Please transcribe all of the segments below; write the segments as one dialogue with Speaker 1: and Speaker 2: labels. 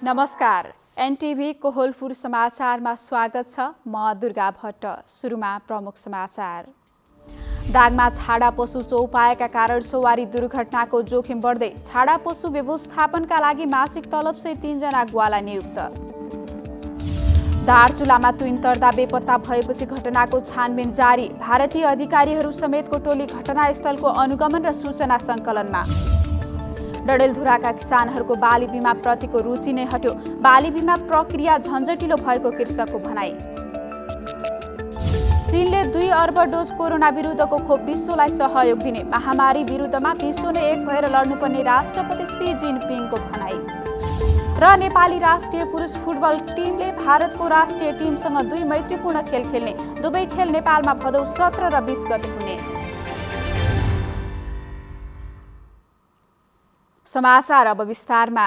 Speaker 1: नमस्कार, एनटिभी कोहलपुर समाचारमा स्वागत छ। म दुर्गा भट्ट। सुरुमा प्रमुख समाचार। दाङमा छाडा पशु चौपाएका कारण सवारी दुर्घटनाको जोखिम बढ्दै। छाडा पशु व्यवस्थापनका लागि मासिक तलबसहित 3 जना ग्वाला नियुक्त। दार्चुलामा तुइन तर्दा बेपत्ता भएपछि घटनाको छानबिन जारी। भारतीय अधिकारीहरू समेतको टोली घटनास्थलको अनुगमन र सूचना सङ्कलनमा। डडेलधुराका किसानहरूको बाली बिमा प्रतिको रुचि नै हट्यो। बाली बिमा प्रक्रिया झन्झटिलो भएको कृषकको भनाई। चीनले 2 अर्ब डोज कोरोना विरुद्धको खोप विश्वलाई सहयोग दिने। महामारी विरुद्धमा विश्व नै एक भएर लड्नुपर्ने राष्ट्रपति सी जिनपिङको भनाई। र नेपाली राष्ट्रिय पुरुष फुटबल टिमले भारतको राष्ट्रिय टिमसँग 2 मैत्रीपूर्ण खेल खेल्ने। दुवै खेल नेपालमा भदौ 17 र 20 गते हुने। समाचार अब विस्तारमा।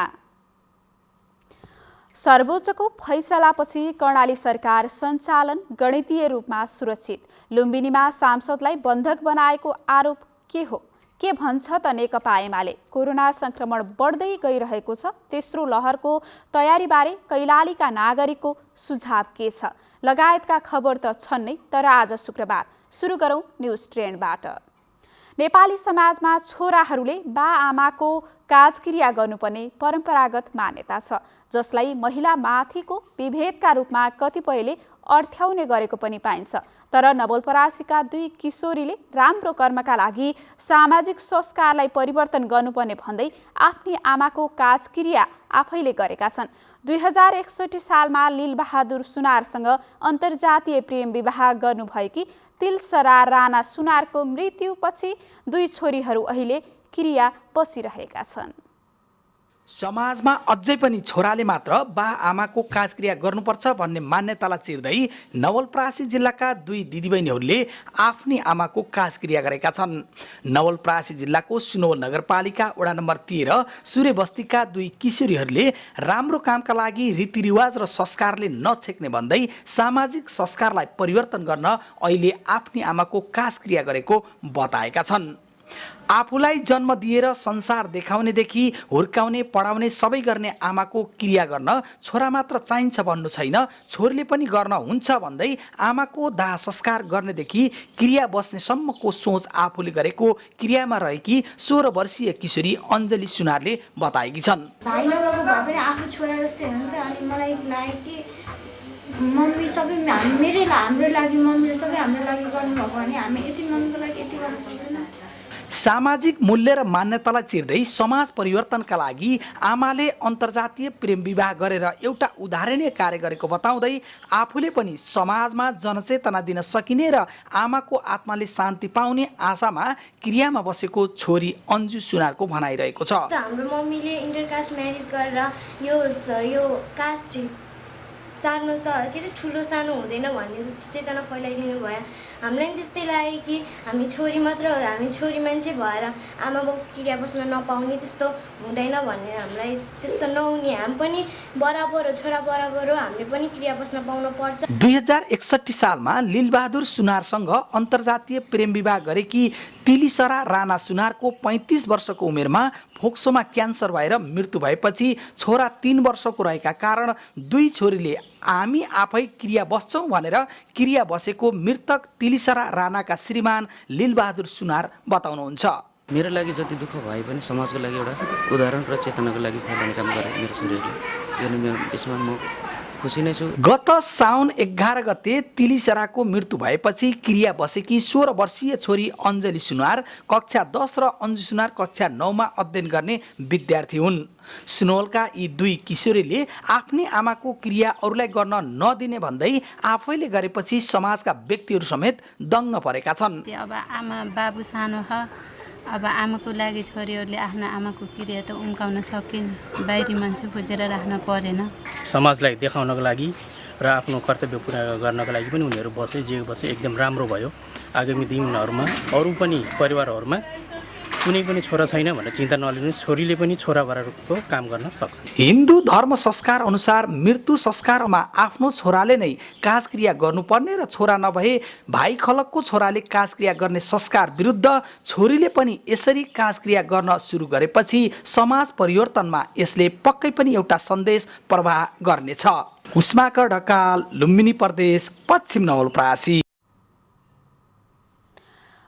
Speaker 1: सर्वोच्चको फैसलापछि कर्णाली सरकार सञ्चालन गणितीय रूपमा सुरक्षित। लुम्बिनीमा सांसदलाई बन्धक बनाएको आरोप के हो? के भन्छ त नेकपा एमाले? कोरोना संक्रमण बढ्दै गइरहेको छ। तेस्रो लहरको तयारीबारे कैलालीका नागरिकको सुझाव के छ? लगायतका खबर त छन् नै, तर आज शुक्रबार। सुरु गरौँ न्युज ट्रेन्डबाट। नेपाली समाजमा छोराहरूले बा-आमाको काजक्रिया गर्नुपर्ने परम्परागत मान्यता छ, जसलाई महिलामाथिको विभेदका रूपमा कतिपयले अर्थ्याउने गरेको पनि पाइन्छ। तर नवलपरासीका 2 किशोरीले राम्रो कर्मका लागि सामाजिक संस्कारलाई परिवर्तन गर्नुपर्ने भन्दै आफ्नी आमाको काजक्रिया आफैले गरेका छन्। 2061 सालमा लीलबहादुर सुनारसँग अन्तर्जातीय प्रेम विवाह गर्नुभएकी तिलसरा राणा सुनारको मृत्युपछि 2 छोरीहरू अहिले क्रिया बसिरहेका छन्।
Speaker 2: समाजमा अझै पनि छोराले मात्र बा-आमाको काजक्रिया गर्नुपर्छ भन्ने मान्यतालाई चिर्दै नवलपरासी जिल्लाका 2 दिदीबहिनीहरूले आफ्नी आमाको काजक्रिया गरेका छन्। नवलपरासी जिल्लाको सुनवल नगरपालिका वडा नम्बर 13 सूर्यबस्तीका 2 किशोरीहरूले राम्रो कामका लागि रीतिरिवाज र संस्कारले नछेक्ने भन्दै सामाजिक संस्कारलाई परिवर्तन गर्न अहिले आफ्नी आमाको काजक्रिया गरेको बताएका छन्। आफूलाई जन्म दिएर संसार देखाउनेदेखि हुर्काउने पढाउने सबै गर्ने आमाको क्रिया गर्न छोरा मात्र चाहिन्छ भन्नु छैन, छोरीले पनि गर्न हुन्छ भन्दै आमाको दाह संस्कार गर्नेदेखि क्रिया बस्नेसम्मको सोच आफूले गरेको क्रियामा रहेकी 16 वर्षीय किशोरी अञ्जली सुनारले बताएकी छन्।
Speaker 3: भाइ नभएको भए पनि आफू छोरा जस्तै हो नि त। अनि मलाई लाग्यो कि मम्मी सबै हाम्रो लागि मम्मीले सबै हाम्रो लागि गर्नुभएको भने हामी यति मम्मीको लागि यति गर्न सक्दैनौँ।
Speaker 2: सामाजिक मूल्य र मान्यतालाई चिर्दै समाज परिवर्तनका लागि आमाले अन्तर्जातीय प्रेम विवाह गरेर एउटा उदाहरणीय कार्य गरेको बताउँदै आफूले पनि समाजमा जनचेतना दिन सकिने र आमाको आत्माले शान्ति पाउने आशामा क्रियामा बसेको छोरी अन्जु सुनारको भनाइरहेको छ।
Speaker 3: हाम्रो मम्मीले इन्टरकास्ट म्यारेज गरेर यो कास्ट सानो त के अरे ठुलो सानो हुँदैन भन्ने जस्तो चेतना फैलाइदिनु भयो। हामीलाई पनि त्यस्तै लाग्यो कि हामी छोरी मान्छे भएर आमा बाउको क्रिया बस्न नपाउने, त्यस्तो हुँदैन भन्ने, हामीलाई त्यस्तो नहुने, हामी पनि बराबर हो, छोरा बराबर हो, हामीले पनि क्रिया बस्न पाउन पर्छ।
Speaker 2: 2061 सालमा लीलबहादुर सुनारसँग अन्तर्जातीय प्रेम विवाह गरेकी तिलीसरा राणा सुनारको 35 वर्षको उमेरमा फोक्सोमा क्यान्सर भएर मृत्यु भएपछि छोरा 3 वर्षको रहेका कारण 2 छोरीले हामी आफै क्रिया बस्छौँ भनेर क्रिया बसेको मृतक तिलीसरा राणाका श्रीमान लीलबहादुर सुनार बताउनुहुन्छ।
Speaker 4: मेरो लागि जति दुःख भए पनि समाजको लागि एउटा उदाहरण र चेतनाको लागि फैलाउने काम गरे मेरो छोरीहरूले। यसमा म खुसी नै छु।
Speaker 2: गत साउन 11 गते तिलीसराको मृत्यु भएपछि क्रिया बसेकी 16 वर्षीय छोरी अञ्जली सुनार कक्षा 10 र अन्जु सुनार कक्षा 9 मा अध्ययन गर्ने विद्यार्थी हुन्। सुनवलका यी 2 किशोरीले आफ्नै आमाको क्रिया अरूलाई गर्न नदिने भन्दै आफैले गरेपछि समाजका व्यक्तिहरू समेत दङ्ग परेका छन्।
Speaker 5: अब आमा बाबु सानो छ, अब आमाको लागि छोरीहरूले आफ्नो आमाको क्रिया त उम्काउन सकिन्, बाहिरी मान्छे खोजेर राख्न परेन।
Speaker 6: समाजलाई देखाउनको लागि र आफ्नो कर्तव्य पुरा गर्नको लागि पनि उनीहरू बसे एकदम राम्रो भयो। आगामी दिनहरूमा अरू पनि परिवारहरूमा कुनै पनि छोरा छैन भनेर चिन्ता नलिनु, छोरीले पनि छोरा बराबरको काम गर्न सक्छ।
Speaker 2: हिन्दू धर्म संस्कार अनुसार मृत्यु संस्कारमा आफ्नो छोराले नै काजक्रिया गर्नुपर्ने र छोरा नभए भाइ खलकको छोराले काजक्रिया गर्ने संस्कार विरुद्ध छोरीले पनि यसरी काजक्रिया गर्न सुरु गरेपछि समाज परिवर्तनमा यसले पक्कै पनि एउटा सन्देश प्रवाह गर्नेछ। उस्माकर ढकाल, लुम्बिनी प्रदेश, पश्चिम नवलपरासी।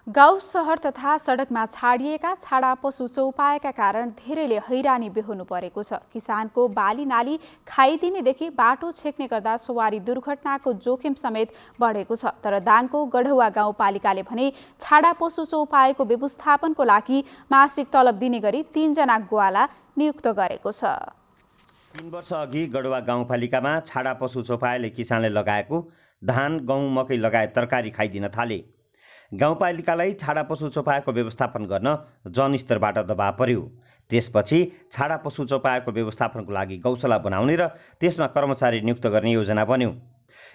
Speaker 1: गाउँ सहर तथा सडकमा छाडिएका छाडा पशु चौपाएका कारण धेरैले हैरानी बेहोर्नु परेको छ। किसानको बाली नाली खाइदिनेदेखि बाटो छेक्ने गर्दा सवारी दुर्घटनाको जोखिम समेत बढेको छ। तर दाङको गढौवा गाउँपालिकाले भने छाडा पशु चौपाएको व्यवस्थापनको लागि मासिक तलब दिने गरी 3 जना ग्वाला नियुक्त गरेको छ।
Speaker 7: 3 वर्ष अघि गढौवा गाउँपालिकामा छाडा पशु चौपाएले किसानले लगाएको धान, गहुँ, मकै लगायत तरकारी खाइदिन थाले। गाउँपालिकालाई छाडा पशु चौपाएको व्यवस्थापन गर्न जनस्तरबाट दबाब पर्यो। त्यसपछि छाडा पशु चौपाएको व्यवस्थापनको लागि गौशाला बनाउने र त्यसमा कर्मचारी नियुक्त गर्ने योजना बन्यो।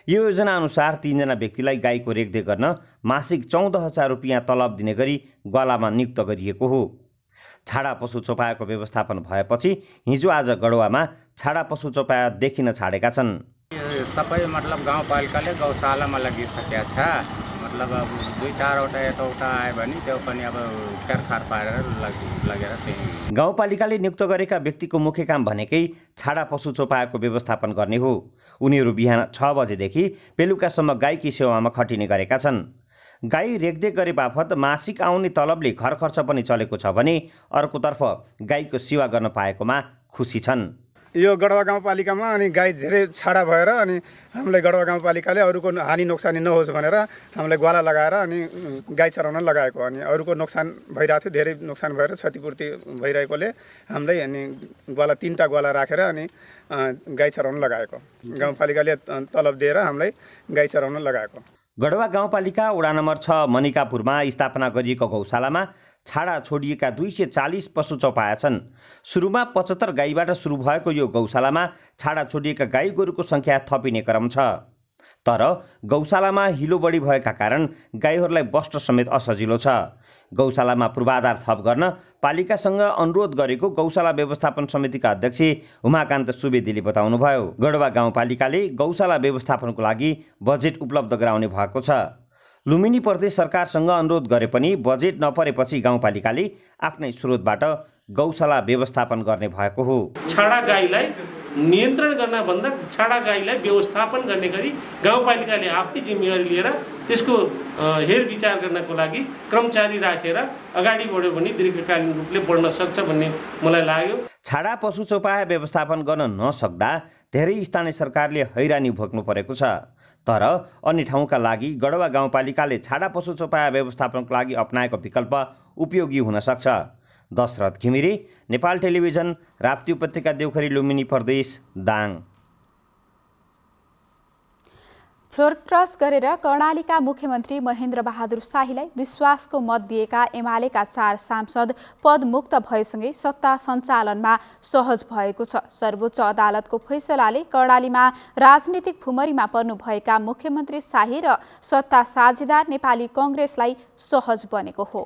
Speaker 7: यो योजना अनुसार 3 जना व्यक्तिलाई गाईको रेखदेख गर्न मासिक 14,000 रुपियाँ तलब दिने गरी ग्वालामा नियुक्त गरिएको हो। छाडा पशु चौपाएको व्यवस्थापन भएपछि हिजो आज गढौवामा छाडा पशु चौपाया देखिन छाडेका छन्।
Speaker 8: सबै मतलब गाउँपालिकाले गौशालामा लगिसकेका छ। मतलब अब 2-4वटा यताउता आयो भने त्यो पनि अब खेरखार पारेर लगेर त्यही।
Speaker 7: गाउँपालिकाले नियुक्त गरेका व्यक्तिको मुख्य काम भनेकै छाडा पशु चौपाएको व्यवस्थापन गर्ने हो। उनीहरू बिहान 6 बजेदेखि बेलुकासम्म गाईकी सेवामा खटिने गरेका छन्। गाई रेखदेख गरे बापत मासिक आउने तलबले घर खर्च पनि चलेको छ भने अर्कोतर्फ गाईको सेवा गर्न पाएकोमा खुसी छन्।
Speaker 9: यो गढौवा गाउँपालिकामा अनि गाई धेरै छाडा भएर अनि हामीलाई गढौवा गाउँपालिकाले अरूको हानि नोक्सानी नहोस् भनेर हामीलाई ग्वाला लगाएर अनि गाई चराउन लगाएको। अनि अरूको नोक्सान भइरहेको थियो, धेरै नोक्सान भएर क्षतिपूर्ति भइरहेकोले हामीलाई अनि ग्वाला 3टा ग्वाला राखेर अनि गाई चराउन लगाएको। गाउँपालिकाले तलब दिएर हामीलाई गाई चराउन लगाएको।
Speaker 7: गढौवा गाउँपालिका वडा नम्बर 6 मनिकापुरमा स्थापना गरिएको गौशालामा छाडा छोडिएका 240 पशु चौपाया छन्। सुरुमा 75 गाईबाट सुरु भएको यो गौशालामा छाडा छोडिएका गाई गोरुको सङ्ख्या थपिने क्रम छ। तर गौशालामा हिलो बढी भएका कारण गाईहरूलाई बस्न समेत असजिलो छ। गौशालामा पूर्वाधार थप गर्न पालिकासँग अनुरोध गरेको गौशाला व्यवस्थापन समितिका अध्यक्ष उमाकान्त सुवेदीले बताउनुभयो। गढौवा गाउँपालिकाले गौशाला व्यवस्थापनको लागि बजेट उपलब्ध गराउने भएको छ। लुम्बिनी प्रदेश सरकारसँग अनुरोध गरे पनि बजेट नपरेपछि गाउँपालिकाले आफ्नै स्रोतबाट गौशाला व्यवस्थापन गर्ने भएको हो।
Speaker 10: छाडा गाईलाई नियन्त्रण गर्न भन्दा छाडा गाईलाई व्यवस्थापन गर्ने गरी गाउँपालिकाले आफै जिम्मेवारी लिएर त्यसको हेरविचार गर्नको लागि कर्मचारी राखेर अगाडि बढ्यो भने दीर्घकालीन रूपले बढ्न सक्छ भन्ने मलाई लाग्यो।
Speaker 7: छाडा पशु चौपाया व्यवस्थापन गर्न नसक्दा धेरै स्थानीय सरकारले हैरानी भोग्नु परेको छ। तर अन्य ठाउँका लागि गढौवा गाउँपालिकाले छाडा पशु चौपाया व्यवस्थापनको लागि अपनाएको विकल्प उपयोगी हुन सक्छ। दशरथ घिमिरे, नेपाल टेलिभिजन, राप्ती उपत्यका, देउखरी, लुम्बिनी प्रदेश, दाङ।
Speaker 1: फ्लोर क्रस गरेर कर्णालीका मुख्यमन्त्री महेन्द्र बहादुर शाहीलाई विश्वासको मत दिएका एमालेका 4 सांसद पदमुक्त भएसँगै सत्ता सञ्चालनमा सहज भएको छ। सर्वोच्च अदालतको फैसलाले कर्णालीमा राजनीतिक भुमरीमा पर्नुभएका मुख्यमन्त्री शाही र सत्ता साझेदार नेपाली कांग्रेसलाई सहज बनेको हो।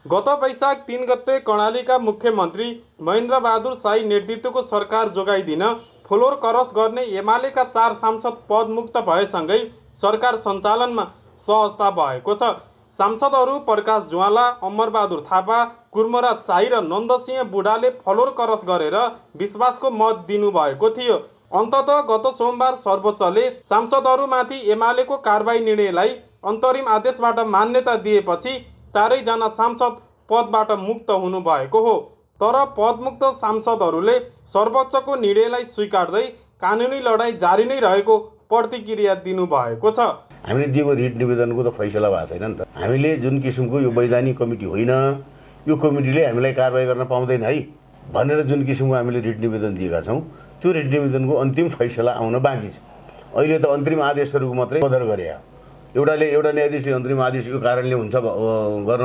Speaker 11: गत वैशाख 3 गते कर्णालीका मुख्यमन्त्री महेन्द्र बहादुर शाही नेतृत्वको सरकार जोगाइदिन फ्लोर क्रस गर्ने एमालेका 4 सांसद पदमुक्त भएसँगै सरकार सञ्चालनमा सहजता भएको छ। सांसदहरू प्रकाश ज्वाला, अमरबहादुर थापा, कुर्मराज शाही र नन्दसिंह बुढाले फ्लोर क्रस गरेर विश्वासको मत दिनुभएको थियो। अन्ततः गत सोमबार सर्वोच्चले सांसदहरूमाथि एमालेको कारबाही निर्णयलाई अन्तरिम आदेशबाट मान्यता दिएपछि 4 जना सांसद पदबाट मुक्त हुनुभएको हो। तर पदमुक्त सांसदहरूले सर्वोच्चको निर्णयलाई स्वीकार्दै कानुनी लडाईँ जारी नै रहेको प्रतिक्रिया दिनुभएको छ।
Speaker 12: हामीले दिएको रिट निवेदनको त फैसला भएको छैन नि त। हामीले जुन किसिमको यो वैधानिक कमिटी होइन, यो कमिटीले हामीलाई कारबाही गर्न पाउँदैन है भनेर जुन किसिमको हामीले रिट निवेदन दिएका छौँ, त्यो रिट निवेदनको अन्तिम फैसला आउन बाँकी छ। अहिले त अन्तरिम आदेशहरूको मात्रै बदर गरे। एउटा न्यायाधीशले अन्तरिम आदेशको कारणले हुन्छ गर्न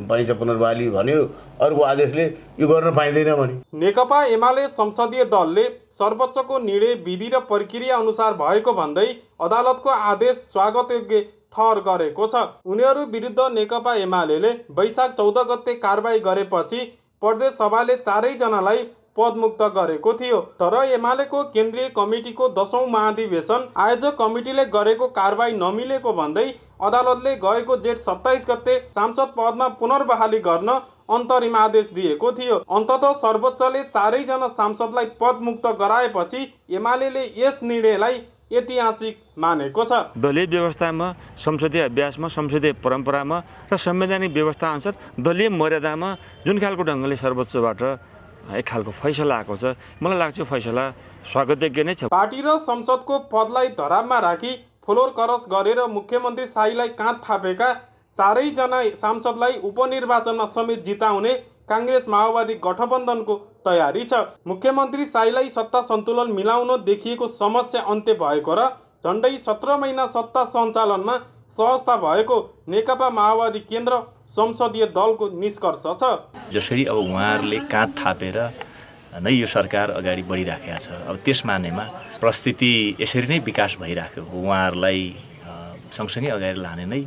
Speaker 12: पाइन्छ पुनर्बहाली भन्यो, अर्को आदेशले यो गर्न पाइँदैन भन्यो।
Speaker 11: नेकपा एमाले संसदीय दलले सर्वोच्चको निर्णय विधि र प्रक्रिया अनुसार भएको भन्दै अदालतको आदेश स्वागतयोग्य ठहर गरेको छ। उनीहरू विरुद्ध नेकपा एमाले वैशाख 14 गते कारबाही गरेपछि प्रदेश सभाले चारैजनालाई पदमुक्त गरेको थियो। तर एमालेको केन्द्रीय कमिटीको 10औं महाधिवेशन आयोजक कमिटीले गरेको कारबाही नमिलेको भन्दै अदालतले गएको जेठ 27 गते सांसद पदमा पुनर्बहाली गर्न अन्तरिम आदेश दिएको थियो। अन्ततः सर्वोच्चले चारैजना सांसदलाई पदमुक्त गराएपछि एमालेले यस निर्णयलाई ऐतिहासिक मानेको छ।
Speaker 13: दलीय व्यवस्थामा, संसदीय अभ्यासमा, संसदीय परम्परामा र संवैधानिक व्यवस्था अनुसार दलीय मर्यादामा जुन खालको ढङ्गले सर्वोच्चबाट एक खालको फैसला आएको छ, मलाई लाग्छ फैसला स्वागतयोग्य नै छ।
Speaker 11: पार्टी र संसदको पदलाई धरापमा राखी फ्लोर क्रस गरेर मुख्यमन्त्री शाहीलाई काँध थापेका चारैजना सांसदलाई उपनिर्वाचनमा समेत जिताउने काङ्ग्रेस माओवादी गठबन्धनको तयारी छ। मुख्यमन्त्री शाहीलाई सत्ता सन्तुलन मिलाउन देखिएको समस्या अन्त्य भएको र झन्डै 17 महिना सत्ता सञ्चालनमा सहजता भएको नेकपा माओवादी केन्द्र संसदीय दलको निष्कर्ष छ।
Speaker 14: जसरी अब उहाँहरूले काँध थापेर नै यो सरकार अगाडि बढिराखेको छ, अब त्यस मानेमा परिस्थिति यसरी नै विकास भइराख्यो। उहाँहरूलाई सँगसँगै अगाडि लाने नै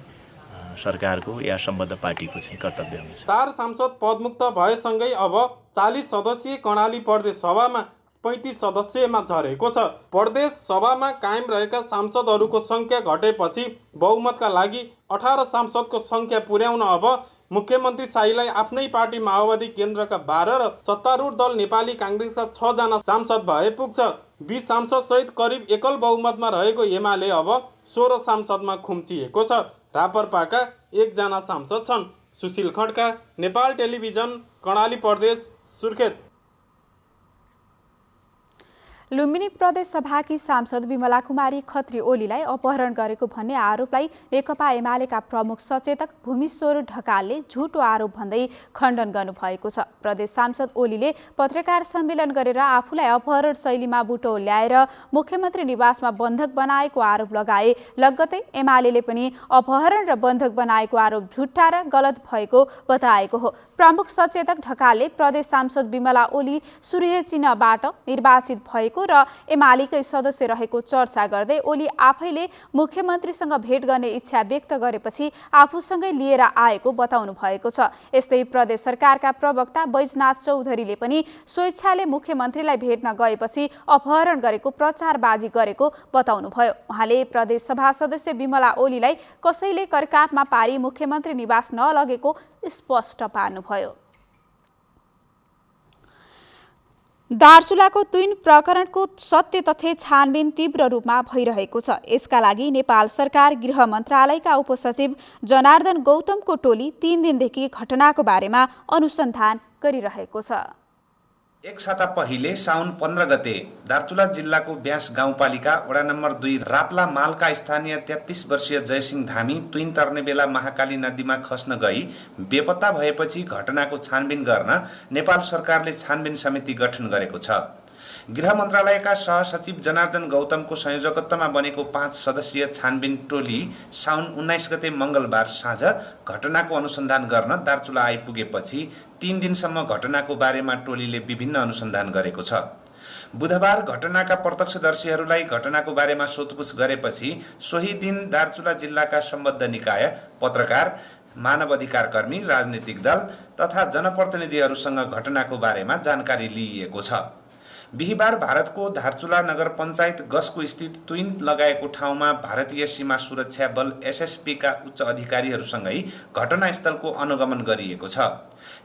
Speaker 14: सरकारको या सम्बद्ध पार्टीको चाहिँ कर्तव्य हुन्छ।
Speaker 11: 4 सांसद पदमुक्त भएसँगै अब 40 सदस्यीय कर्णाली प्रदेश सभामा 35 सदस्यमा झरेको छ। प्रदेश सभामा कायम रहेका सांसदहरूको सङ्ख्या घटेपछि बहुमतका लागि 18 सांसदको सङ्ख्या पुर्याउन अब मुख्यमन्त्री शाहीलाई आफ्नै पार्टी माओवादी केन्द्रका 12 र सत्तारूढ दल नेपाली काङ्ग्रेसका 6 जना सांसद भए पुग्छ। 20 सांसद सहित करिब एकल बहुमतमा रहेको एमाले अब 16 सांसदमा खुम्चिएको छ। रापरपाका 1 जना सांसद छन्। सुशील खड्का, नेपाल टेलिभिजन, कर्णाली प्रदेश, सुर्खेत।
Speaker 1: लुम्बिनी प्रदेश सभाकी सांसद विमला कुमारी खत्री ओलीलाई अपहरण गरेको भन्ने आरोपलाई नेकपा एमालेका प्रमुख सचेतक भूमिश्वर ढकालले झुटो आरोप भन्दै खण्डन गर्नुभएको छ। प्रदेश सांसद ओलीले पत्रकार सम्मेलन गरेर आफूलाई अपहरण शैलीमा बुटो ल्याएर मुख्यमन्त्री निवासमा बन्धक बनाएको आरोप लगाए। लगत्तै एमालेले पनि अपहरण र बन्धक बनाएको आरोप झुट्टा र गलत भएको बताएको हो। प्रमुख सचेतक ढकालले प्रदेश सांसद विमला ओली सुर्खेत चिह्नबाट निर्वाचित भएको र एमालेकै सदस्य रहेको चर्चा गर्दै ओली आफैले मुख्यमन्त्रीसँग भेट गर्ने इच्छा व्यक्त गरेपछि आफूसँगै लिएर आएको बताउनु भएको छ। यस्तै प्रदेश सरकारका प्रवक्ता बैजनाथ चौधरीले पनि स्वेच्छाले मुख्यमन्त्रीलाई भेट्न गएपछि अपहरण गरेको प्रचारबाजी गरेको बताउनुभयो। उहाँले प्रदेश सभा सदस्य विमला ओलीलाई कसैले करकापमा पारी मुख्यमन्त्री निवास नलगेको स्पष्ट पार्नुभयो। दार्चुलाको तुइन प्रकरणको सत्य तथ्य छानबिन तीव्र रूपमा भइरहेको छ। यसका लागि नेपाल सरकार गृह मन्त्रालयका उपसचिव जनार्दन गौतमको टोली 3 दिनदेखि घटनाको बारेमा अनुसन्धान गरिरहेको छ।
Speaker 15: एक साता पहिले साउन 15 गते दार्चुला जिल्लाको ब्यास गाउँपालिका वडा नम्बर 2 राप्ला मालका स्थानीय 33 वर्षीय जयसिंह धामी तुइन तर्ने बेला महाकाली नदीमा खस्न गई बेपत्ता भएपछि घटनाको छानबिन गर्न नेपाल सरकारले छानबिन समिति गठन गरेको छ। गृह मन्त्रालयका सहसचिव जनार्दन गौतमको संयोजकत्वमा बनेको 5 सदस्यीय छानबिन टोली साउन 19 गते मङ्गलबार साँझ घटनाको अनुसन्धान गर्न दार्चुला आइपुगेपछि 3 दिनसम्म घटनाको बारेमा टोलीले विभिन्न अनुसन्धान गरेको छ। बुधबार घटनाका प्रत्यक्षदर्शीहरूलाई घटनाको बारेमा सोधपुछ गरेपछि सोही दिन दार्चुला जिल्लाका सम्बद्ध निकाय, पत्रकार, मानव अधिकार कर्मी, राजनीतिक दल तथा जनप्रतिनिधिहरूसँग घटनाको बारेमा जानकारी लिइएको छ। बिहीबार भारतको धारचुला नगर पञ्चायत गसको स्थित तुइन लगाएको ठाउँमा भारतीय सीमा सुरक्षा बल एसएसपीका उच्च अधिकारीहरूसँगै घटनास्थलको अनुगमन गरिएको छ।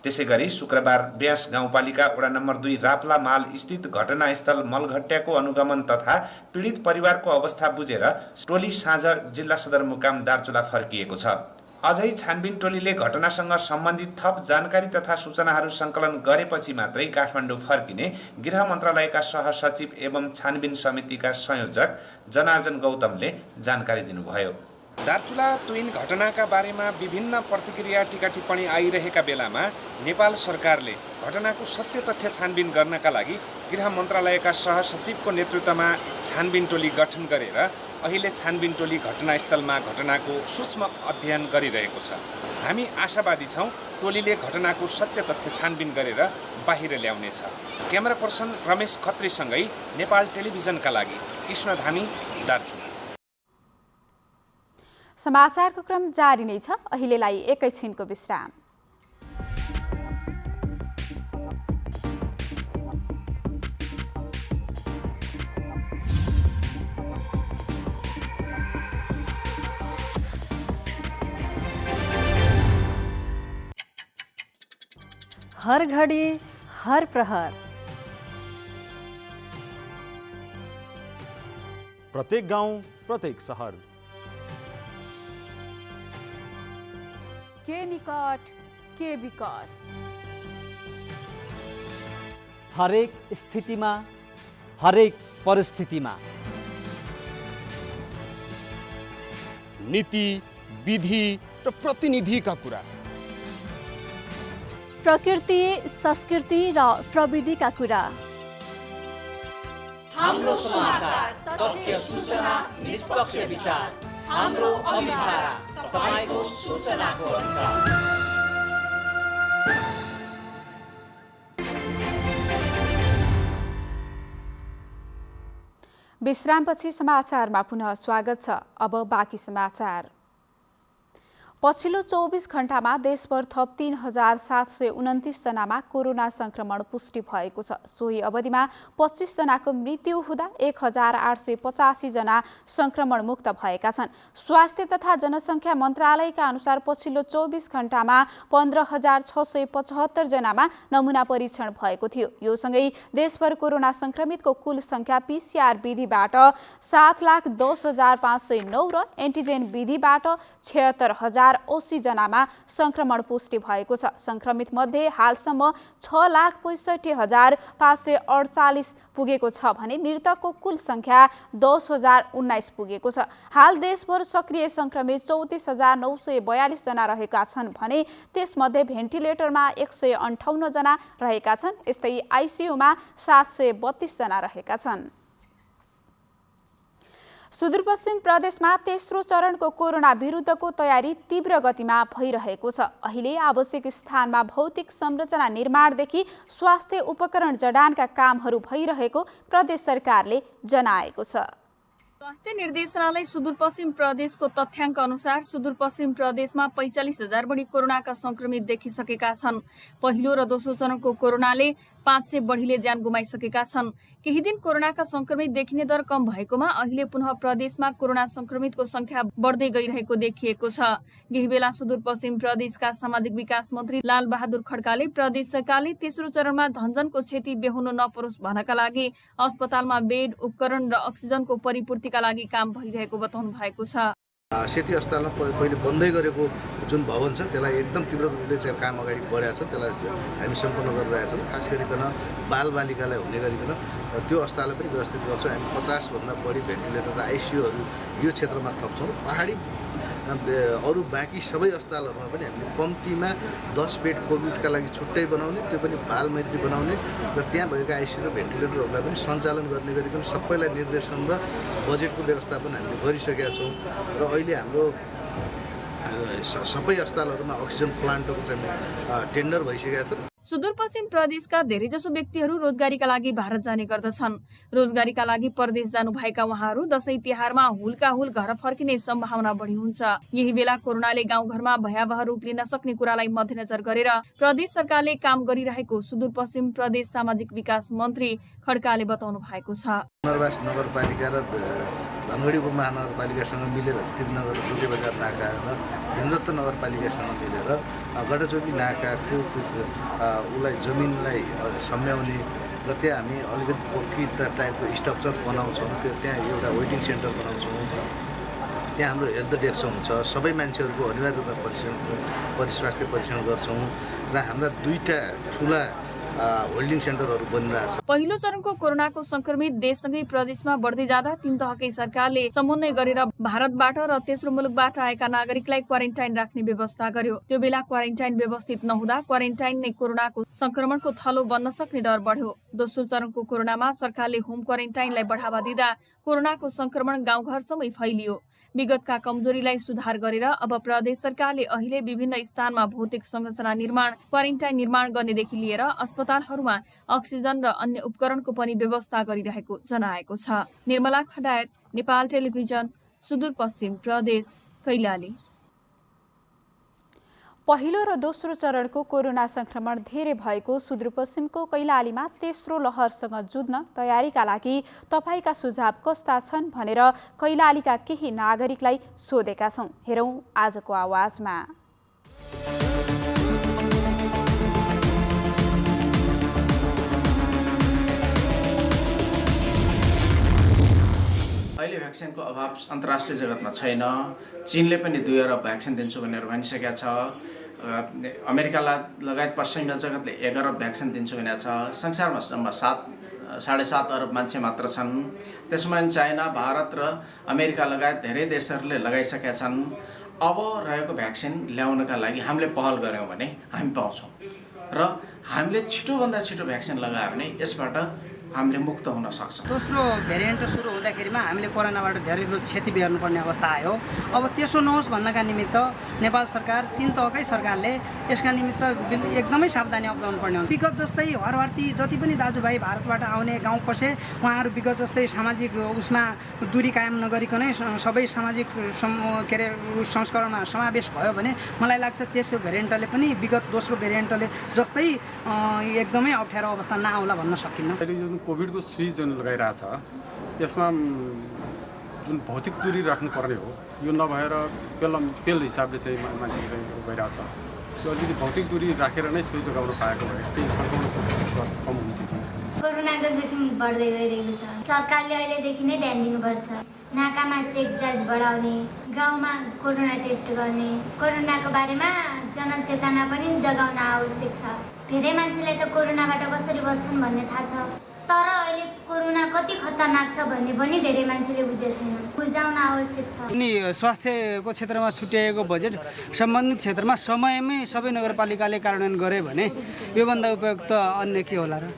Speaker 15: त्यसैगरी शुक्रबार ब्यास गाउँपालिका वडा नम्बर 2 राप्ला माल स्थित घटनास्थल मलघट्याको अनुगमन तथा पीडित परिवारको अवस्था बुझेर टोली साँझ जिल्ला सदरमुकाम दार्चुला फर्किएको छ। अझै छानबिन टोलीले घटनासँग सम्बन्धित थप जानकारी तथा सूचनाहरू सङ्कलन गरेपछि मात्रै काठमाडौँ फर्किने गृह मन्त्रालयका सहसचिव एवं छानबिन समितिका संयोजक जनार्दन गौतमले जानकारी दिनुभयो। दार्चुला तुइन घटनाका बारेमा विभिन्न प्रतिक्रिया टिका टिप्पणी आइरहेका बेलामा नेपाल सरकारले घटनाको सत्य तथ्य छानबिन गर्नका लागि गृह मन्त्रालयका सहसचिवको नेतृत्वमा छानबिन टोली गठन गरेर अहिले छानबिन टोली घटनास्थलमा घटनाको सूक्ष्म अध्ययन गरिरहेको छ। हामी आशावादी छौँ टोलीले घटनाको सत्य तथ्य छानबिन गरेर बाहिर ल्याउनेछ। क्यामेरा पर्सन रमेश खत्रीसँगै नेपाल टेलिभिजनका लागि कृष्ण धामी, दार्चुला।
Speaker 1: समाचारको क्रम जारी नै छ। अहिलेलाई एकैछिनको विश्राम।
Speaker 16: हर घडी हर प्रहर,
Speaker 17: प्रत्येक गाउँ प्रत्येक सहर,
Speaker 1: के निकट के विकट,
Speaker 18: हरेक स्थितिमा हरेक परिस्थितिमा
Speaker 17: नीति विधि र प्रतिनिधिका कुरा,
Speaker 16: प्रकृति संस्कृति र प्रविधिका कुरा,
Speaker 18: हाम्रो समाचार, तथ्य, सूचना, निष्पक्ष विचार, हाम्रो अभिभारा, तपाईको सूचनाको अधिकार।
Speaker 1: विश्रामपछि समाचारमा पुनः स्वागत छ। अब बाँकी समाचार। पछिल्लो 24 घण्टामा देशभर थप 3729 जनामा कोरोना संक्रमण पुष्टि भएको छ। सोही अवधिमा 25 जनाको मृत्यु हुँदा 1885 जना संक्रमण मुक्त भएका छन्। स्वास्थ्य तथा जनसङ्ख्या मन्त्रालयका अनुसार पछिल्लो 24 घण्टामा 15,675 जनामा नमुना परीक्षण भएको थियो। यो सँगै देशभर कोरोना संक्रमितको कुल संख्या PCR विधिबाट 7,10,509 र एन्टिजेन विधिबाट 76,080 जनामा संक्रमण पुष्टि भएको छ। संक्रमित मध्ये हालसम्म 6,65,548 पुगेको छ भने मृतकको कुल संख्या 10,019 पुगेको छ। हाल देशभर सक्रिय संक्रमित 34,942 जना रहेका छन् भने त्यसमध्ये भेन्टिलेटरमा 158 जना रहेका छन्। यस्तै आइसियुमा 732 जना रहेका छन्। सुदूरपश्चिम प्रदेशमा तेस्रो चरणको कोरोना विरुद्धको तयारी तीव्र गतिमा भइरहेको छ। अहिले आवश्यक स्थानमा भौतिक संरचना निर्माणदेखि स्वास्थ्य उपकरण जडानका कामहरू भइरहेको प्रदेश सरकारले जनाएको छ।
Speaker 19: स्वास्थ्य निर्देशनालय सुदूरपश्चिम प्रदेशको तथ्याङ्क अनुसार सुदूरपश्चिम प्रदेशमा 45,000 बढी कोरोनाका संक्रमित देखिसकेका छन्। पहिलो र दोस्रो चरणको कोरोनाले 500 बढीले ज्यान गुमाइसकेका छन्। केही दिन कोरोनाका संक्रमित देखिने दर कम भएकोमा अहिले पुनः प्रदेशमा कोरोना संक्रमितको संख्या बढ्दै गइरहेको देखिएको छ। यही बेला सुदूरपश्चिम प्रदेशका सामाजिक विकास मन्त्री लाल बहादुर खड्काले प्रदेश सरकारले तेस्रो चरणमा धनजनको क्षति बेहोर्नु नपरोस् भन्नका लागि अस्पतालमा बेड, उपकरण र अक्सिजनको परिपूर्तिका लागि काम भइरहेको बताउनु भएको छ।
Speaker 20: सेती अस्पतालमा पहिले बन्दै गरेको जुन भवन छ त्यसलाई एकदम तीव्र रूपले चाहिँ काम अगाडि बढाएको छ। त्यसलाई हामी सम्पन्न गरिरहेका छौँ। खास गरिकन बालबालिकालाई हुने गरिकन त्यो अस्पताललाई पनि व्यवस्थित गर्छौँ। हामी 50भन्दा बढी भेन्टिलेटर र आइसियुहरू यो क्षेत्रमा थप्छौँ। पहाडी अरू बाँकी सबै अस्पतालहरूमा पनि हामीले कम्तीमा 10 बेड कोभिडका लागि छुट्टै बनाउने, त्यो पनि बालमैत्री बनाउने र त्यहाँ भएका आइसियु र भेन्टिलेटरहरूलाई पनि सञ्चालन गर्ने गरिकन सबैलाई निर्देशन र बजेटको व्यवस्थापन हामीले गरिसकेका छौँ। र अहिले हाम्रो सबै अस्पतालहरूमा अक्सिजन प्लान्टको चाहिँ टेन्डर भइसकेका छ।
Speaker 19: सुदूरपश्चिम प्रदेशका धेरैजसो व्यक्तिहरू रोजगारीका लागि भारत जाने गर्दछन्। रोजगारीका लागि परदेश जानुभएका उहाँहरू दशैं तिहारमा हुलका हुल घर फर्किने सम्भावना बढी हुन्छ। यही बेला कोरोनाले गाउँघरमा भयावह रूप लिन सक्ने कुरालाई मध्यनजर गरेर प्रदेश सरकारले काम गरिरहेको सुदूरपश्चिम प्रदेश सामाजिक विकास मन्त्री खड्काले बताउनु भएको छ।
Speaker 20: नगरवास नगरपालिका र धनगढी उपमहानगरपालिकासँग मिलेर त्रिनगर दुधे बजार नाका र हिन्दत्व नगरपालिकासँग मिलेर गडचोकी नाकाको उसलाई जमिनलाई सम्याउने र त्यहाँ हामी अलिकति पक्की टाइपको स्ट्रक्चर बनाउँछौँ। त्यो त्यहाँ एउटा वेटिङ सेन्टर बनाउँछौँ। त्यहाँ हाम्रो हेल्थ डेस्क हुन्छ। सबै मान्छेहरूको अनिवार्य रूपमा स्वास्थ्य परीक्षण गर्छौँ र हाम्रा 2टा ठुला होल्डिङ सेन्टरहरू बनिरहेछ।
Speaker 19: पहिलो चरणको कोरोनाको संक्रमित देशसँगै प्रदेशमा बढ्दै जाँदा 3 तहकै सरकारले समन्वय गरेर भारतबाट र तेस्रो मुलुकबाट आएका नागरिकलाई क्वारेन्टाइन राख्ने व्यवस्था गर्यो। त्यो बेला क्वारेन्टाइन व्यवस्थित नहुँदा क्वारेन्टाइन नै कोरोनाको संक्रमणको थलो बन्न सक्ने डर बढ्यो। दोस्रो चरणको कोरोनामा सरकारले होम क्वारेन्टाइनलाई बढावा दिँदा कोरोनाको संक्रमण गाउँघरसम्मै फैलियो। विगतका कमजोरीलाई सुधार गरेर अब प्रदेश सरकारले अहिले विभिन्न स्थानमा भौतिक संरचना निर्माण, क्वारेन्टाइन निर्माण गर्नेदेखि लिएर अस्पतालहरूमा अक्सिजन र अन्य उपकरणको पनि व्यवस्था गरिरहेको जनाएको छ। निर्मला खडायत, नेपाल टेलिभिजन, सुदूरपश्चिम प्रदेश, कैलाली।
Speaker 1: पहिलो र दोस्रो चरणको कोरोना संक्रमण धेरै भएको सुदूरपश्चिमको कैलालीमा तेस्रो लहरसँग जुझ्न तयारीका लागि तपाईका सुझाव कस्ता छन् भनेर कैलालीका केही नागरिकलाई सोधेका छौं। हेरौं आजको आवाजमा।
Speaker 21: अहिले भ्याक्सिनको अभाव अन्तर्राष्ट्रिय जगतमा छैन। चीनले पनि 2 अरब भ्याक्सिन दिन्छु भनेर भनिसकेको छ। अमेरिका लगायत पश्चिमी जगतले 1 अरब भ्याक्सिन दिन्छु भनेको छ। संसारमा जम्मा 7.5 अरब मान्छे मात्र छन्। त्यसमा चाइना, भारत र अमेरिका लगायत धेरै देशहरूले लगाइसकेका छन्। अब रहेको भ्याक्सिन ल्याउनका लागि हामीले पहल गर्यौं भने हामी पाउँछौं र हामीले छिटोभन्दा छिटो भ्याक्सिन लगायो भने यसबाट हामीले मुक्त हुन सक्छौं।
Speaker 22: दोस्रो भेरिएन्ट सुरु हुँदाखेरिमा हामीले कोरोनाबाट धेरै क्षति बेहोर्नुपर्ने अवस्था आयो। अब त्यसो नहोस् भन्नका निमित्त नेपाल सरकार 3 तहकै सरकारले यसका निमित्त एकदमै सावधानी अपनाउनु पर्ने हुन्छ। विगत जस्तै हरहर्ती जति पनि दाजुभाइ भारतबाट आउने गाउँ पसे उहाँहरू विगत जस्तै सामाजिक उसमा दूरी कायम नगरिकनै सबै सामाजिक संस्करणमा समावेश भयो भने मलाई लाग्छ तेस्रो भेरिएन्टले पनि विगत दोस्रो भेरिएन्टले जस्तै एकदमै अप्ठ्यारो अवस्था नआउला भन्न सकिन्न।
Speaker 23: कोभिडको सुई जुन लगाइरहेछ यसमा जुन भौतिक दूरी राख्नुपर्ने हो यो नभएर पेल हिसाबले चाहिँ मान्छेले चाहिँ गइरहेछ। त्यो अलिकति भौतिक दूरी राखेर नै सुई लगाउन पाएको भए त्यही सङ्क्रमण कम हुन्थ्यो।
Speaker 3: कोरोनाको जोखिम बढ्दै गइरहेको छ। सरकारले अहिलेदेखि नै ध्यान दिनुपर्छ। नाकामा चेक जाँच बढाउने, गाउँमा कोरोना टेस्ट गर्ने, कोरोनाको बारेमा जनचेतना पनि जगाउन आवश्यक छ। धेरै मान्छेलाई त कोरोनाबाट कसरी बच्छन् भन्ने थाहा छ, तर अहिले कोरोना कति खतरनाक छ भन्ने पनि धेरै मान्छेले बुझेको छैन। बुझाउन आवश्यक छ।
Speaker 22: अनि स्वास्थ्यको क्षेत्रमा छुट्याएको बजेट सम्बन्धित क्षेत्रमा समयमै सबै नगरपालिकाले कार्यान्वयन गरे भने योभन्दा उपयुक्त अन्य के होला र?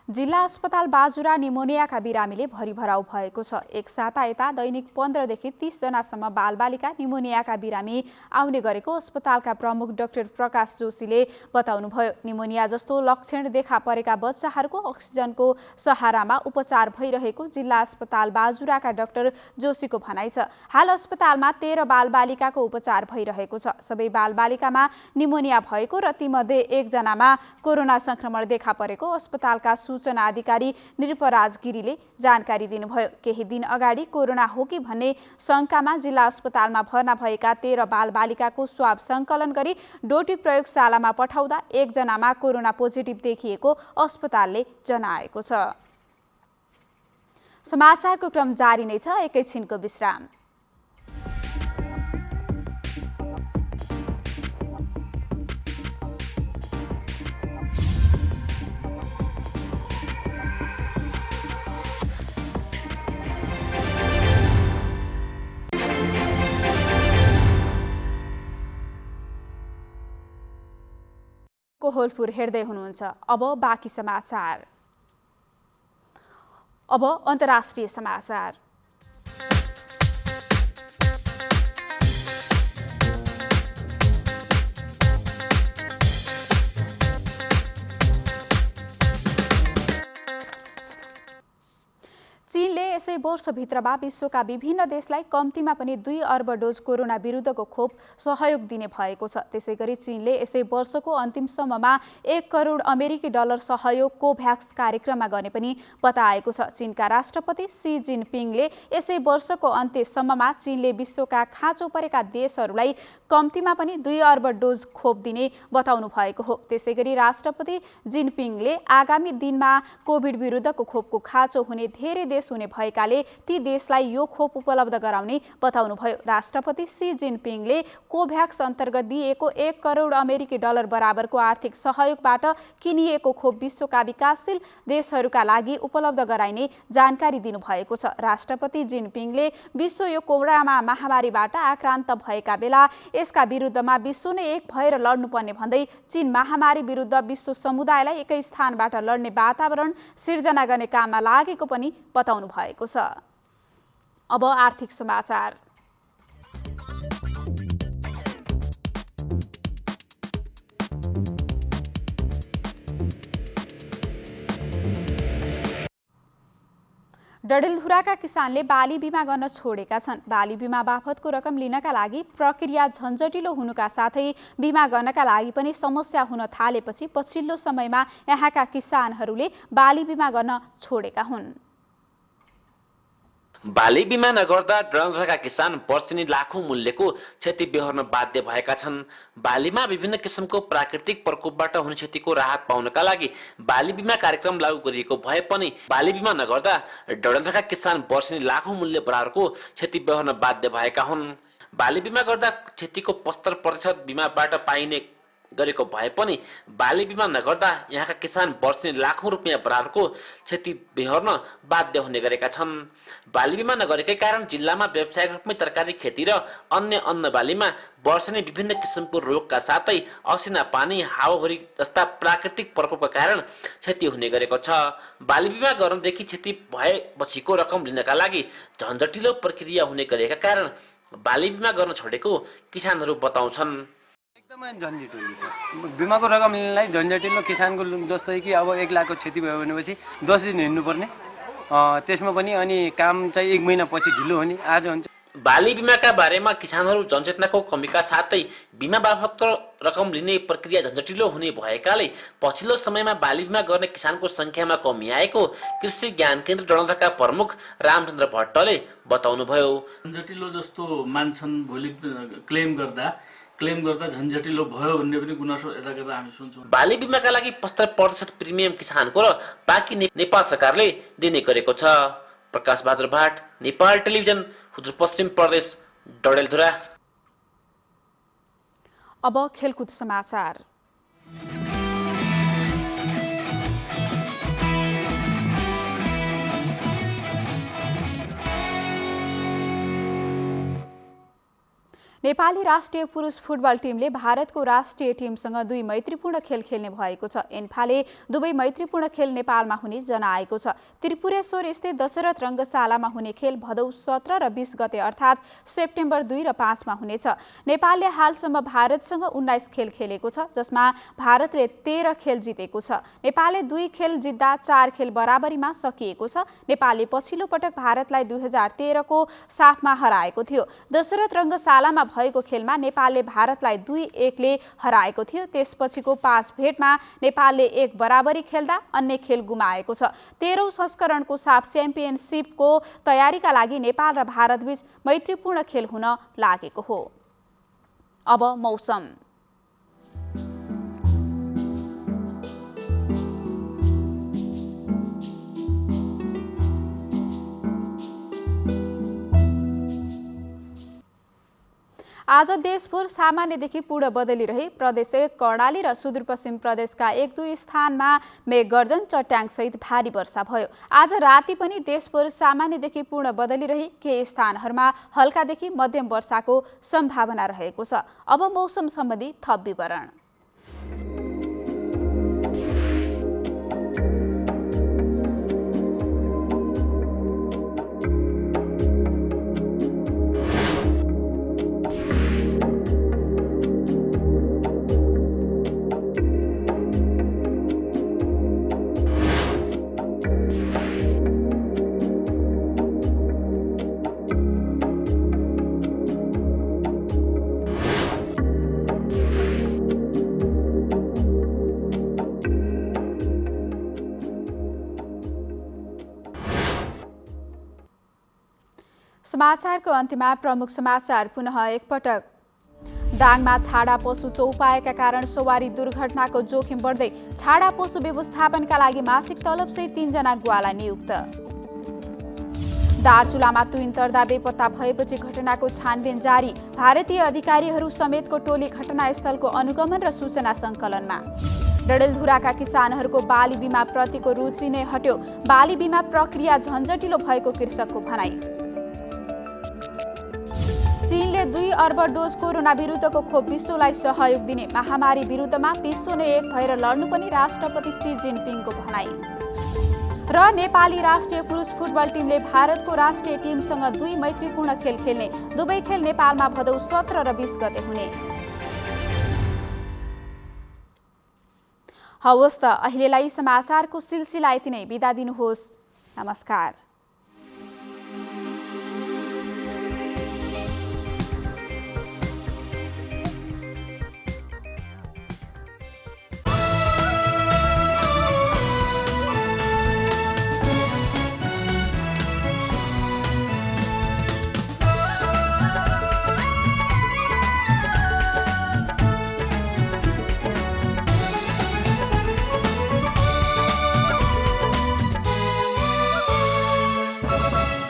Speaker 1: जिल्ला अस्पताल बाजुरा निमोनियाका बिरामीले भरिभराउ भएको छ। एक साता यता दैनिक 15 देखि 30 जनासम्म बालबालिका निमोनियाका बिरामी आउने गरेको अस्पतालका प्रमुख डाक्टर प्रकाश जोशीले बताउनुभयो। निमोनिया जस्तो लक्षण देखा परेका बच्चाहरूको अक्सिजनको सहारामा उपचार भइरहेको जिल्ला अस्पताल बाजुराका डाक्टर जोशीको भनाइ छ। हाल अस्पतालमा 13 बालबालिकाको उपचार भइरहेको छ। सबै बालबालिकामा निमोनिया भएको र तीमध्ये 1 जनामा कोरोना संक्रमण देखा परेको अस्पतालका सूचना अधिकारी निरपराज गिरीले जानकारी दिनुभयो। केही दिन अगाडि कोरोना हो कि भन्ने शंकामा जिल्ला अस्पतालमा भर्ना भएका 13 बालबालिकाको स्वाब संकलन गरी डोटी प्रयोगशालामा पठाउँदा 1 जनामा कोरोना पोजिटिभ देखिएको अस्पतालले जनाएको छ। समाचारको क्रम जारी नै छ। एकैछिनको विश्राम। कोहलपुर हेर्दै हुनुहुन्छ। अब बाँकी समाचार। अब अन्तर्राष्ट्रिय समाचार। चीनले यसै वर्षभित्रमा विश्वका विभिन्न देशलाई कम्तीमा पनि 2 अर्ब डोज कोरोना विरुद्धको खोप सहयोग दिने भएको छ। त्यसैगरी चीनले यसै वर्षको अन्तिमसम्ममा 1 करोड अमेरिकी डलर सहयोग कोभ्याक्स कार्यक्रममा गर्ने पनि बताएको छ। चीनका राष्ट्रपति सी जिनपिङले यसै वर्षको अन्त्यसम्ममा चीनले विश्वका खाँचो परेका देशहरूलाई कम्तीमा पनि 2 अर्ब डोज खोप दिने बताउनु भएको हो। त्यसैगरी राष्ट्रपति जिनपिङले आगामी दिनमा कोभिड विरुद्धको खोपको खाँचो हुने धेरै देश हुने भएकाले ती देशलाई यो खोप उपलब्ध गराउने बताउनुभयो। राष्ट्रपति सी जिनपिङले कोभ्याक्स अन्तर्गत दिएको 1 करोड अमेरिकी डलर बराबरको आर्थिक सहयोगबाट किनिएको खोप विश्वका विकासशील देशहरूका लागि उपलब्ध गराइने जानकारी दिनुभएको छ। राष्ट्रपति जिनपिङले विश्व यो कोरोना महामारीबाट आक्रान्त भएका बेला यसका विरुद्धमा विश्व नै एक भएर लड्नुपर्ने भन्दै चीन महामारी विरुद्ध विश्व समुदायलाई एकै स्थानबाट लड्ने वातावरण सिर्जना गर्ने काममा लागेको पनि बताउनु भएको छ। अब आर्थिक समाचार। डडेलधुराका किसानले बाली बिमा गर्न छोडेका छन्। बाली बिमा बापतको रकम लिनका लागि प्रक्रिया झन्झटिलो हुनुका साथै बिमा गर्नका लागि पनि समस्या हुन थालेपछि पछिल्लो समयमा यहाँका किसानहरूले बाली बिमा गर्न छोडेका हुन्।
Speaker 4: बाली बिमा नगर्दा डडेलधुराका किसान वर्षेनी लाखौं मूल्यको क्षति बेहोर्न बाध्य भएका छन्। बालीमा विभिन्न किसिमको प्राकृतिक प्रकोपबाट हुने क्षतिको राहत पाउनका लागि बाली बिमा कार्यक्रम लागू गरिएको भए पनि बाली बिमा नगर्दा डडेलधुराका किसान वर्षेनी लाखौं मूल्य बराबरको क्षति बेहोर्न बाध्य भएका हुन्। बाली बिमा गर्दा क्षतिको 75% बिमाबाट पाइने गरेको भए पनि बाली बिमा नगर्दा यहाँका किसान वर्षेनी लाखौं रुपियाँ बराबरको क्षति बेहोर्न बाध्य हुने गरेका छन्। बाली बिमा नगरेकै कारण जिल्लामा व्यावसायिक रूपमै तरकारी खेती र अन्य अन्न बालीमा वर्षेनी विभिन्न किसिमको रोगका साथै असिना पानी हावाहुरी जस्ता प्राकृतिक प्रकोपका कारण क्षति हुने गरेको छ। बाली बिमा गर्नदेखि क्षति भएपछिको रकम लिनका लागि झन्झटिलो प्रक्रिया हुने गरेका कारण बाली बिमा गर्न छोडेको किसानहरू बताउँछन्।
Speaker 5: एकदमै झन्झटिलो छ। बिमाको रकम लिनलाई झन्झटिलो किसानको जस्तै कि अब 1 लाखको क्षति भयो भनेपछि 10 दिन हिँड्नुपर्ने, त्यसमा पनि अनि काम चाहिँ 1 महिनापछि ढिलो हुने आज हुन्छ।
Speaker 4: बाली बिमाका बारेमा किसानहरू जनचेतनाको कमीका साथै बिमा बापतको रकम लिने प्रक्रिया झन्झटिलो हुने भएकाले पछिल्लो समयमा बाली बिमा गर्ने किसानको संख्यामा कमी आएको कृषि ज्ञान केन्द्र डडेलधुराका प्रमुख रामचन्द्र भट्टले बताउनुभयो।
Speaker 6: झन्झटिलो जस्तो मान्छन्, भोलि क्लेम गर्दा झन्झटिलो भयो भन्ने पनि गुनासो यता गर्दा हामी सुन्छौँ।
Speaker 4: बाली बिमाका लागि 75% प्रिमियम किसानको र बाँकी नेपाल सरकारले दिने गरेको छ। प्रकाश बहादुर भाट, नेपाल टेलिभिजन, सुदूरपश्चिम प्रदेश, डडेलधुरा।
Speaker 1: अब खेलकुद समाचार। नेपाली राष्ट्रिय पुरुष फुटबल टिमले भारतको राष्ट्रिय टिमसँग 2 मैत्रीपूर्ण खेल खेल्ने भएको छ। एन्फाले दुवै मैत्रीपूर्ण खेल नेपालमा हुने जनाएको छ। त्रिपुरेश्वर स्थित दशरथ रङ्गशालामा हुने खेल भदौ 17 र 20 गते अर्थात् सेप्टेम्बर 2 र 5 मा हुनेछ। नेपालले हालसम्म भारतसँग 19 खेल खेलेको छ, जसमा भारतले 13 खेल जितेको छ। नेपालले 2 खेल जित्दा 4 खेल बराबरीमा सकिएको छ। नेपालले पछिल्लो पटक भारतलाई 2013 को साफमा हराएको थियो। दशरथ रङ्गशालामा भएको खेलमा नेपालले भारतलाई 2-1 ले हराएको थियो। त्यसपछिको 5 भेटमा नेपालले 1 बराबरी खेल्दा अन्य खेल गुमाएको छ। 13औं संस्करणको साफ च्याम्पियनसिपको तयारीका लागि नेपाल र भारतबीच मैत्रीपूर्ण खेल हुन लागेको हो। अब मौसम। आज देशभर सामान्यदेखि पूर्ण बदली रहे। प्रदेश 1 कर्णाली र सुदूरपश्चिम प्रदेशका 1-2 स्थानमा मेघगर्जन चट्याङसहित भारी वर्षा भयो। आज राति पनि देशभर सामान्यदेखि पूर्ण बदली रहे। केही स्थानहरूमा हल्कादेखि मध्यम वर्षाको सम्भावना रहेको छ। अब मौसम सम्बन्धी थप विवरण। समाचारको अन्त्यमा प्रमुख समाचार पुनः एकपटक। दाङमा छाडा पशु चौपाएका कारण सवारी दुर्घटनाको जोखिम बढ्दै। छाडा पशु व्यवस्थापनका लागि मासिक तलबसहित 3 जना ग्वाला नियुक्त। दार्चुलामा तुइन तर्दा बेपत्ता भएपछि घटनाको छानबिन जारी। भारतीय अधिकारीहरू समेतको टोली घटनास्थलको अनुगमन र सूचना सङ्कलनमा। डडेलधुराका किसानहरूको बाली बिमा प्रतिको रुचि नै हट्यो। बाली बिमा प्रक्रिया झन्झटिलो भएको कृषकको भनाई। चीनले 2 अर्ब डोज कोरोना विरुद्धको खोप विश्वलाई सहयोग दिने। महामारी विरुद्धमा विश्व नै एक भएर लड्नु पनि राष्ट्रपति सी जिनपिङको भनाई। र नेपाली राष्ट्रिय पुरुष फुटबल टिमले भारतको राष्ट्रिय टिमसँग 2 मैत्रीपूर्ण खेल खेल्ने। दुवै खेल नेपालमा भदौ 17 र 20 गते हुने। हवस् त अहिलेलाई समाचारको सिलसिला यति नै। बिदा दिनुहोस्। नमस्कार।